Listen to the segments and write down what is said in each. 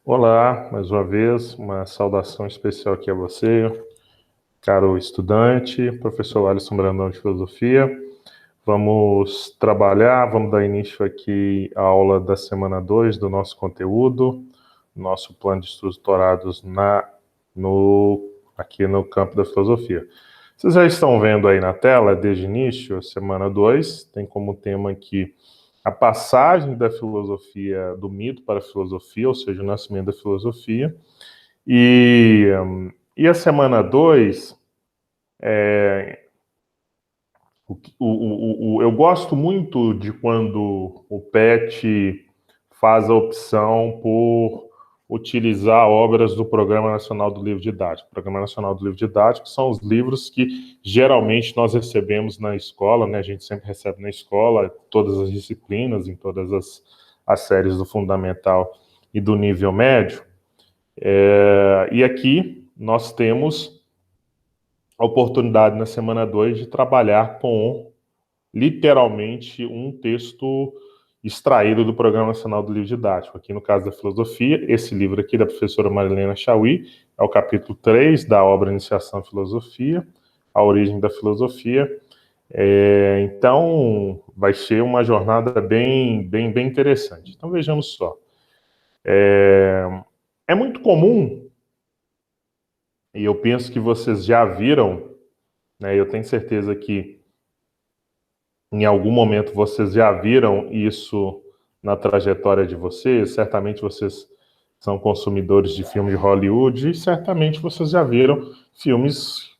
Olá, mais uma vez, uma saudação especial aqui a você, caro estudante, professor Alisson Brandão de Filosofia. Vamos trabalhar, vamos dar início aqui à aula da semana 2 do nosso conteúdo, nosso plano de estudos doutorados aqui no campo da filosofia. Vocês já estão vendo aí na tela, desde o início, a semana 2, tem como tema aqui a passagem da filosofia, do mito para a filosofia, ou seja, o nascimento da filosofia. E a semana 2, eu gosto muito de quando o PET faz a opção por utilizar obras do Programa Nacional do Livro Didático. O Programa Nacional do Livro Didático são os livros que geralmente nós recebemos na escola, né? A gente sempre recebe na escola, todas as disciplinas, em todas as séries do Fundamental e do nível médio. E aqui nós temos a oportunidade na semana 2 de trabalhar com, literalmente, um texto extraído do Programa Nacional do Livro Didático. Aqui no caso da filosofia, esse livro aqui da professora Marilena Chauí é o capítulo 3 da obra Iniciação à Filosofia, A Origem da Filosofia. Então, vai ser uma jornada bem interessante. Então, vejamos só. É muito comum, e eu penso que vocês já viram, né, eu tenho certeza que em algum momento vocês já viram isso na trajetória de vocês, certamente vocês são consumidores de filmes de Hollywood e certamente vocês já viram filmes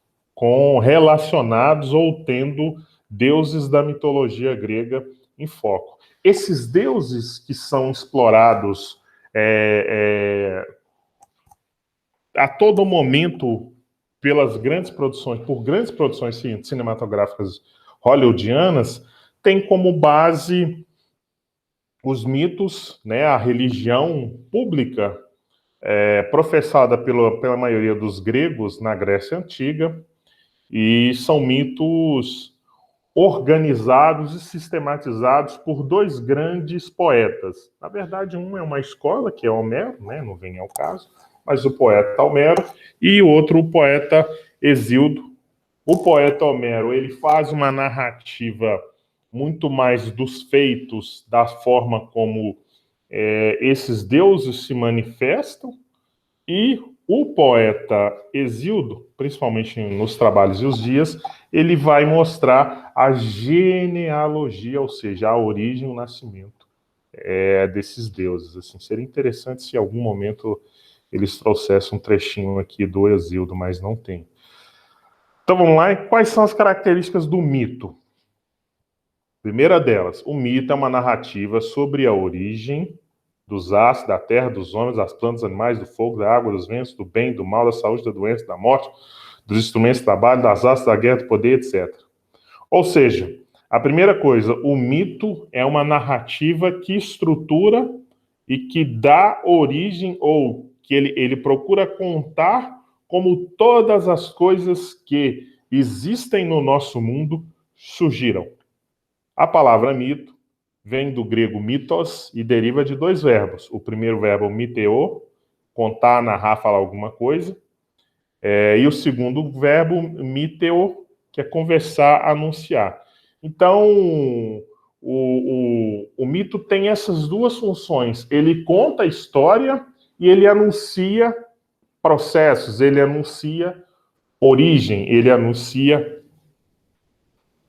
relacionados ou tendo deuses da mitologia grega em foco. Esses deuses que são explorados a todo momento por grandes produções cinematográficas hollywoodianas, tem como base os mitos, né, a religião pública professada pela maioria dos gregos na Grécia Antiga, e são mitos organizados e sistematizados por dois grandes poetas. Na verdade, um é uma escola, que é Homero, né, não vem ao caso, mas o poeta Homero, e outro, o poeta Hesíodo. O poeta Homero, ele faz uma narrativa muito mais dos feitos, da forma como esses deuses se manifestam, e o poeta Hesíodo, principalmente nos Trabalhos e os Dias, ele vai mostrar a genealogia, ou seja, a origem e o nascimento desses deuses. Assim, seria interessante se em algum momento eles trouxessem um trechinho aqui do Hesíodo, mas não tem. Então vamos lá, e quais são as características do mito? Primeira delas, o mito é uma narrativa sobre a origem dos astros, da terra, dos homens, das plantas, dos animais, do fogo, da água, dos ventos, do bem, do mal, da saúde, da doença, da morte, dos instrumentos de trabalho, das astros, da guerra, do poder, etc. Ou seja, a primeira coisa, o mito é uma narrativa que estrutura e que dá origem, ou que ele procura contar como todas as coisas que existem no nosso mundo surgiram. A palavra mito vem do grego mitos e deriva de dois verbos. O primeiro verbo, miteo, contar, narrar, falar alguma coisa. E o segundo verbo, miteo, que é conversar, anunciar. Então, o mito tem essas duas funções. Ele conta a história e ele anuncia processos, ele anuncia origem, ele anuncia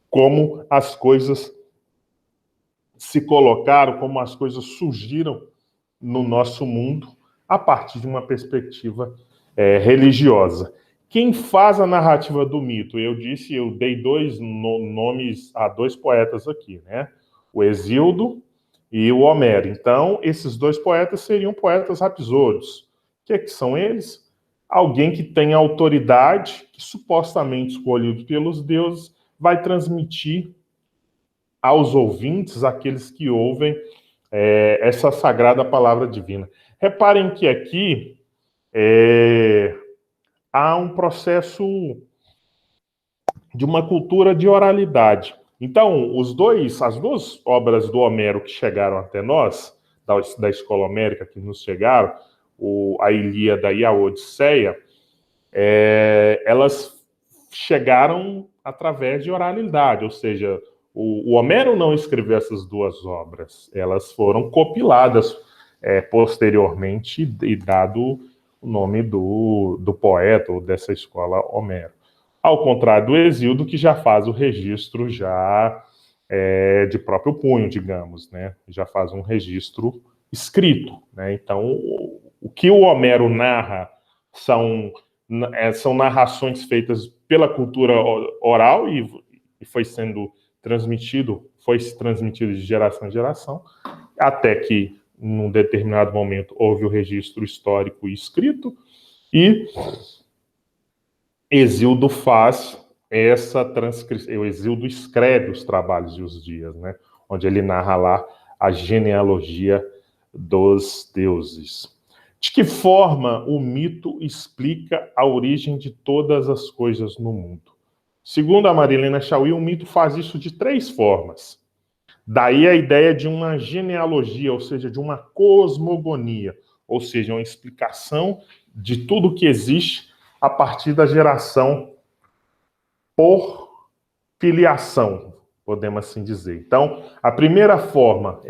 como as coisas se colocaram, como as coisas surgiram no nosso mundo a partir de uma perspectiva religiosa. Quem faz a narrativa do mito? Eu dei dois nomes a dois poetas aqui, né? O Hesíodo e o Homero. Então, esses dois poetas seriam poetas rapsódios. O que são eles? Alguém que tem autoridade, que supostamente escolhido pelos deuses, vai transmitir aos ouvintes, aqueles que ouvem essa sagrada palavra divina. Reparem que aqui há um processo de uma cultura de oralidade. Então, as duas obras do Homero que chegaram até nós, da escola homérica que nos chegaram, a Ilíada e a Odisseia, elas chegaram através de oralidade, ou seja, o Homero não escreveu essas duas obras, elas foram compiladas posteriormente e dado o nome do poeta ou dessa escola Homero. Ao contrário do Hesíodo, que já faz o registro já de próprio punho, digamos, né? Já faz um registro escrito, né? Então, o que o Homero narra são narrações feitas pela cultura oral e foi se transmitido de geração em geração, até que, num determinado momento, houve o registro histórico e escrito, e Hesíodo faz essa transcrição, o Hesíodo escreve os trabalhos e os dias, né? Onde ele narra lá a genealogia dos deuses. De que forma o mito explica a origem de todas as coisas no mundo? Segundo a Marilena Chauí, o mito faz isso de 3 formas. Daí a ideia de uma genealogia, ou seja, de uma cosmogonia, ou seja, uma explicação de tudo que existe a partir da geração por filiação, podemos assim dizer. Então, a primeira forma,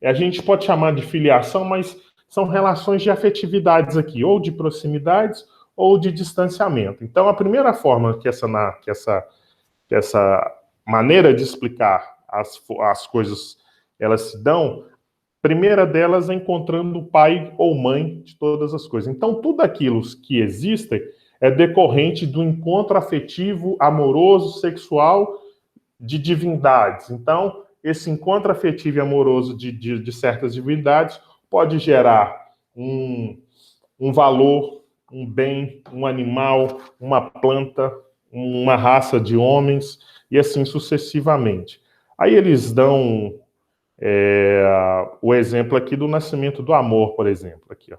a gente pode chamar de filiação, mas são relações de afetividades aqui, ou de proximidades, ou de distanciamento. Então, a primeira forma que essa maneira de explicar as coisas elas se dão, primeira delas é encontrando o pai ou mãe de todas as coisas. Então, tudo aquilo que existe é decorrente do encontro afetivo, amoroso, sexual de divindades. Então, esse encontro afetivo e amoroso de certas divindades pode gerar um valor, um bem, um animal, uma planta, uma raça de homens, e assim sucessivamente. Aí eles dão o exemplo aqui do nascimento do amor, por exemplo. Aqui, ó.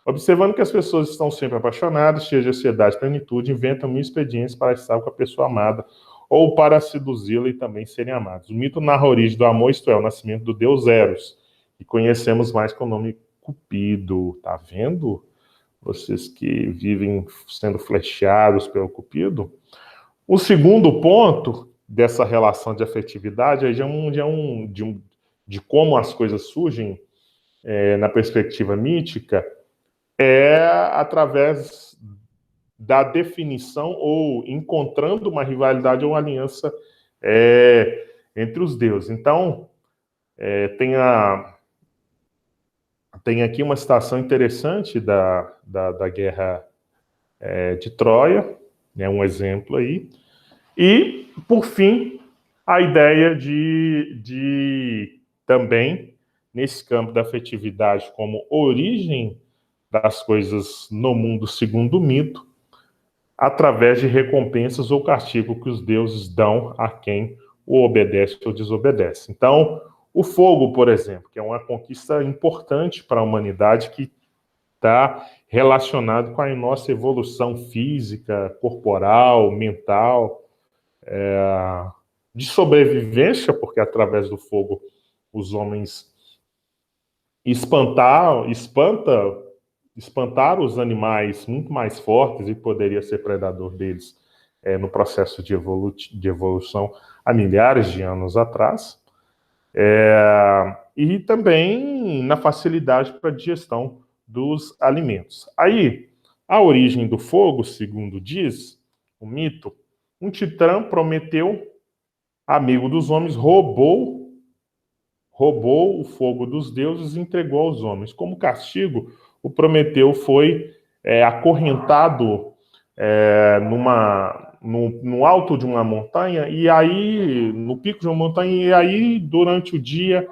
Observando que as pessoas estão sempre apaixonadas, cheias de ansiedade e plenitude, inventam mil expedientes para estar com a pessoa amada ou para seduzi-la e também serem amados. O mito narra a origem do amor, isto é, o nascimento do deus Eros, que conhecemos mais com o nome Cupido. Tá vendo? Vocês que vivem sendo flechados pelo Cupido. O segundo ponto dessa relação de afetividade de como as coisas surgem na perspectiva mítica é através da definição ou encontrando uma rivalidade ou uma aliança entre os deuses. Então, tem aqui uma citação interessante da guerra de Troia, né, um exemplo aí. E, por fim, a ideia de também, nesse campo da afetividade, como origem das coisas no mundo segundo o mito, através de recompensas ou castigo que os deuses dão a quem o obedece ou desobedece. Então, o fogo, por exemplo, que é uma conquista importante para a humanidade que está relacionado com a nossa evolução física, corporal, mental, de sobrevivência, porque através do fogo os homens espantaram os animais muito mais fortes e poderia ser predador deles no processo de evolução há milhares de anos atrás. E também na facilidade para a digestão dos alimentos. Aí, a origem do fogo, segundo diz o mito, um titã, Prometeu, amigo dos homens, roubou o fogo dos deuses e entregou aos homens. Como castigo, o Prometeu foi acorrentado no alto de uma montanha, e aí, no pico de uma montanha, e aí, durante o dia,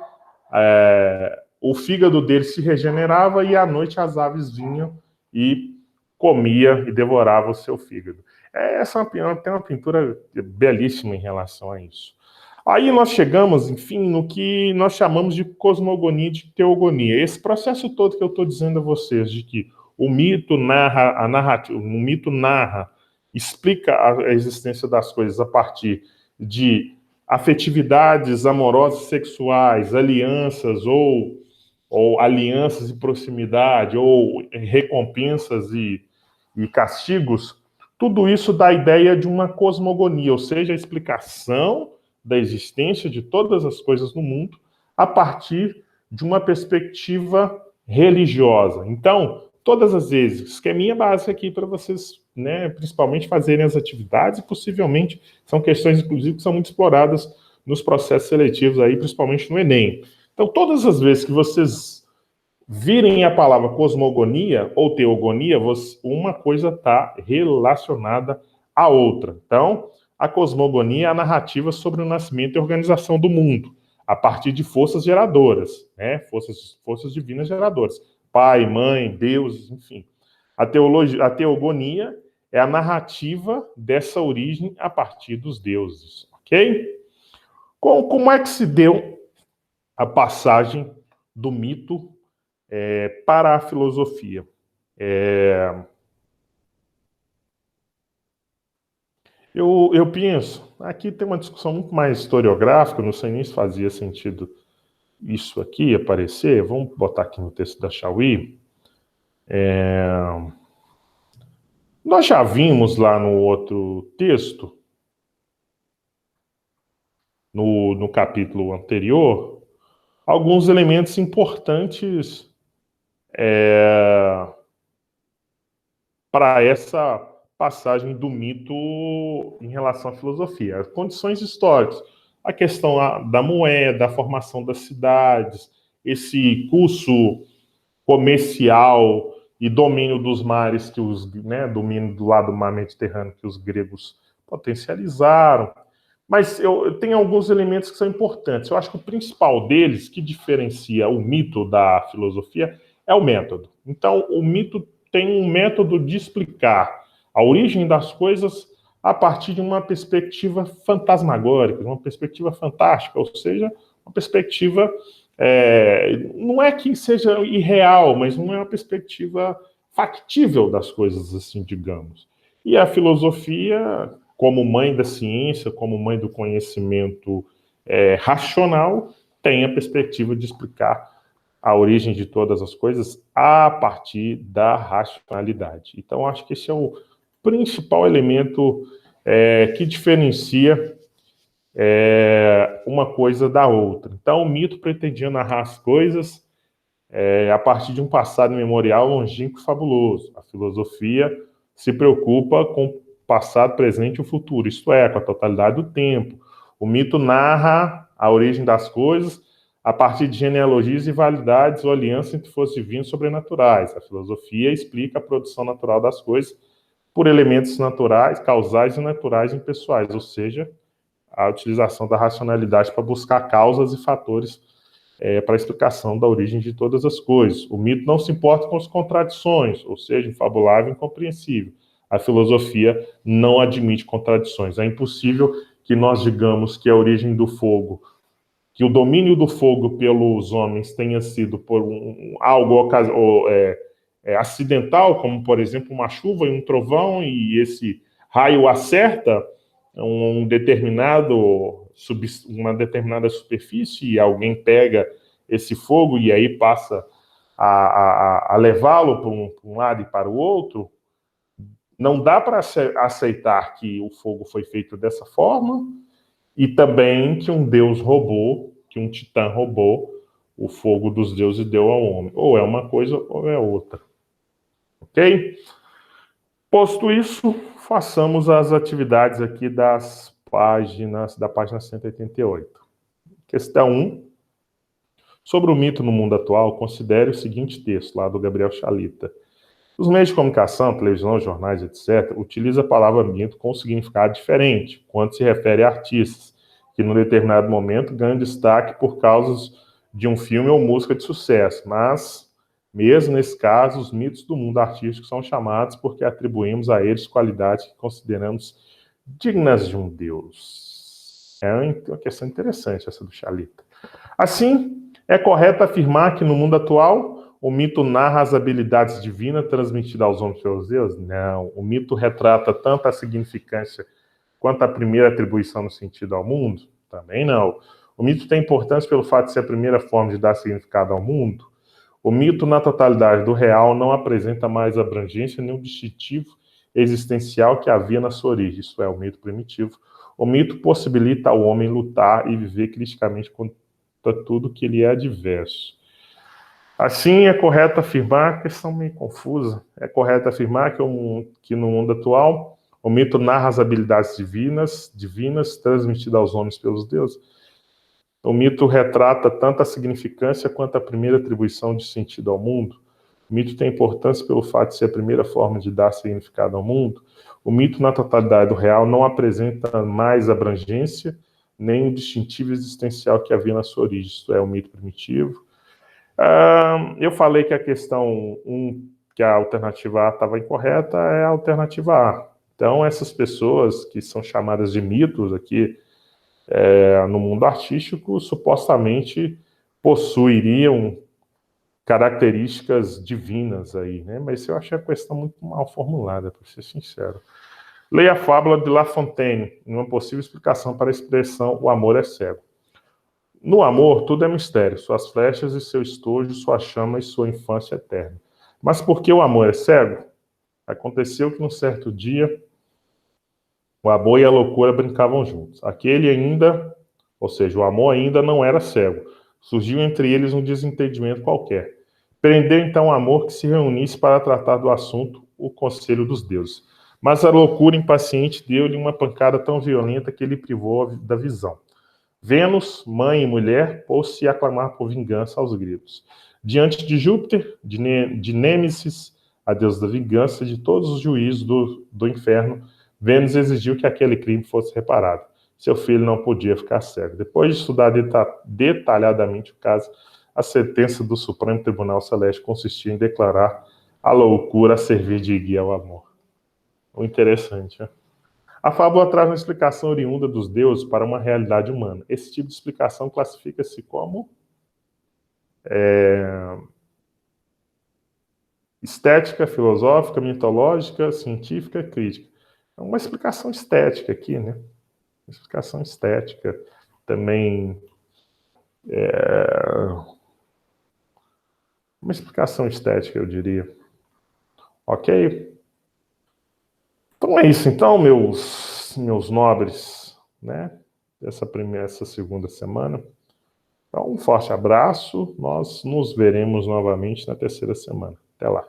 o fígado dele se regenerava e à noite as aves vinham e comia e devorava o seu fígado. Essa tem uma pintura belíssima em relação a isso. Aí nós chegamos, enfim, no que nós chamamos de cosmogonia e de teogonia. Esse processo todo que eu estou dizendo a vocês, de que o mito narra a narrativa, o mito narra, explica a existência das coisas a partir de afetividades amorosas, sexuais, alianças ou ou alianças e proximidade, ou recompensas e castigos, tudo isso dá a ideia de uma cosmogonia, ou seja, a explicação da existência de todas as coisas no mundo a partir de uma perspectiva religiosa. Então, todas as vezes, que é minha base aqui para vocês, né, principalmente fazerem as atividades, e possivelmente são questões, inclusive, que são muito exploradas nos processos seletivos aí, principalmente no Enem. Então, todas as vezes que vocês virem a palavra cosmogonia ou teogonia, uma coisa está relacionada à outra. Então, a cosmogonia é a narrativa sobre o nascimento e organização do mundo, a partir de forças geradoras, né? Forças divinas geradoras. Pai, mãe, Deus, enfim. A teogonia é a narrativa dessa origem a partir dos deuses, ok? Como é que se deu a passagem do mito para a filosofia? Eu penso, aqui tem uma discussão muito mais historiográfica, não sei nem se fazia sentido isso aqui aparecer. Vamos botar aqui no texto da Chauí. Nós já vimos lá no outro texto, no capítulo anterior, alguns elementos importantes para essa passagem do mito em relação à filosofia. As condições históricas, a questão da moeda, a formação das cidades, esse curso comercial e domínio dos mares, domínio do lado do mar Mediterrâneo que os gregos potencializaram. Mas eu tenho alguns elementos que são importantes. Eu acho que o principal deles, que diferencia o mito da filosofia, é o método. Então, o mito tem um método de explicar a origem das coisas a partir de uma perspectiva fantasmagórica, uma perspectiva fantástica, ou seja, uma perspectiva, não é que seja irreal, mas não é uma perspectiva factível das coisas, assim, digamos. E a filosofia, como mãe da ciência, como mãe do conhecimento racional, tem a perspectiva de explicar a origem de todas as coisas a partir da racionalidade. Então, acho que esse é o principal elemento que diferencia uma coisa da outra. Então, o mito pretendia narrar as coisas a partir de um passado memorial longínquo e fabuloso. A filosofia se preocupa com o passado, presente e o futuro, isto é, com a totalidade do tempo. O mito narra a origem das coisas a partir de genealogias e validades ou alianças entre forças divinas e sobrenaturais. A filosofia explica a produção natural das coisas por elementos naturais, causais e naturais impessoais, ou seja, a utilização da racionalidade para buscar causas e fatores para a explicação da origem de todas as coisas. O mito não se importa com as contradições, ou seja, infabulável e incompreensível. A filosofia não admite contradições. É impossível que nós digamos que a origem do fogo, que o domínio do fogo pelos homens tenha sido por algo acidental, como, por exemplo, uma chuva e um trovão, e esse raio acerta uma determinada superfície, e alguém pega esse fogo e aí passa a levá-lo para um lado e para o outro. Não dá para aceitar que o fogo foi feito dessa forma, e também que um deus roubou, que um titã roubou o fogo dos deuses e deu ao homem. Ou é uma coisa ou é outra. Ok? Posto isso, façamos as atividades aqui da página 188. Questão 1. Sobre o mito no mundo atual, considere o seguinte texto, lá do Gabriel Chalita. Os meios de comunicação, televisão, jornais, etc., utilizam a palavra mito com um significado diferente, quando se refere a artistas, que num determinado momento ganham destaque por causa de um filme ou música de sucesso, mas, mesmo nesse caso, os mitos do mundo artístico são chamados porque atribuímos a eles qualidades que consideramos dignas de um deus. É uma questão interessante essa do Chalita. Assim, é correto afirmar que no mundo atual o mito narra as habilidades divinas transmitidas aos homens pelos deuses? Não. O mito retrata tanto a significância quanto a primeira atribuição no sentido ao mundo? Também não. O mito tem importância pelo fato de ser a primeira forma de dar significado ao mundo? O mito, na totalidade do real, não apresenta mais abrangência nem o distintivo existencial que havia na sua origem, isso é, o mito primitivo. O mito possibilita ao homem lutar e viver criticamente contra tudo que lhe é adverso. Assim, é correto afirmar, questão meio confusa, é correto afirmar que no mundo atual o mito narra as habilidades divinas transmitidas aos homens pelos deuses. O mito retrata tanto a significância quanto a primeira atribuição de sentido ao mundo. O mito tem importância pelo fato de ser a primeira forma de dar significado ao mundo. O mito, na totalidade do real, não apresenta mais abrangência nem o distintivo existencial que havia na sua origem, isto é, o mito primitivo. Eu falei que a questão 1, que a alternativa A estava incorreta, é a alternativa A. Então, essas pessoas que são chamadas de mitos aqui no mundo artístico, supostamente possuiriam características divinas aí, né? Mas eu achei a questão muito mal formulada, para ser sincero. Leia a fábula de La Fontaine, uma possível explicação para a expressão "o amor é cego". No amor, tudo é mistério, suas flechas e seu estojo, sua chama e sua infância eterna. Mas por que o amor é cego? Aconteceu que num certo dia, o amor e a loucura brincavam juntos. Aquele ainda, ou seja, o amor ainda não era cego. Surgiu entre eles um desentendimento qualquer. Prendeu então o amor que se reunisse para tratar do assunto, o conselho dos deuses. Mas a loucura impaciente deu-lhe uma pancada tão violenta que ele privou da visão. Vênus, mãe e mulher, pôs-se a clamar por vingança aos gritos. Diante de Júpiter, de Nêmesis, a deusa da vingança, de todos os juízes do inferno, Vênus exigiu que aquele crime fosse reparado. Seu filho não podia ficar cego. Depois de estudar detalhadamente o caso, a sentença do Supremo Tribunal Celeste consistia em declarar a loucura a servir de guia ao amor. O interessante, né? A fábula traz uma explicação oriunda dos deuses para uma realidade humana. Esse tipo de explicação classifica-se como estética, filosófica, mitológica, científica, crítica. É uma explicação estética aqui, né? Explicação estética. Também uma explicação estética, eu diria. Ok? Então é isso, então, meus nobres, né? Essa segunda semana. Então, um forte abraço. Nós nos veremos novamente na terceira semana. Até lá.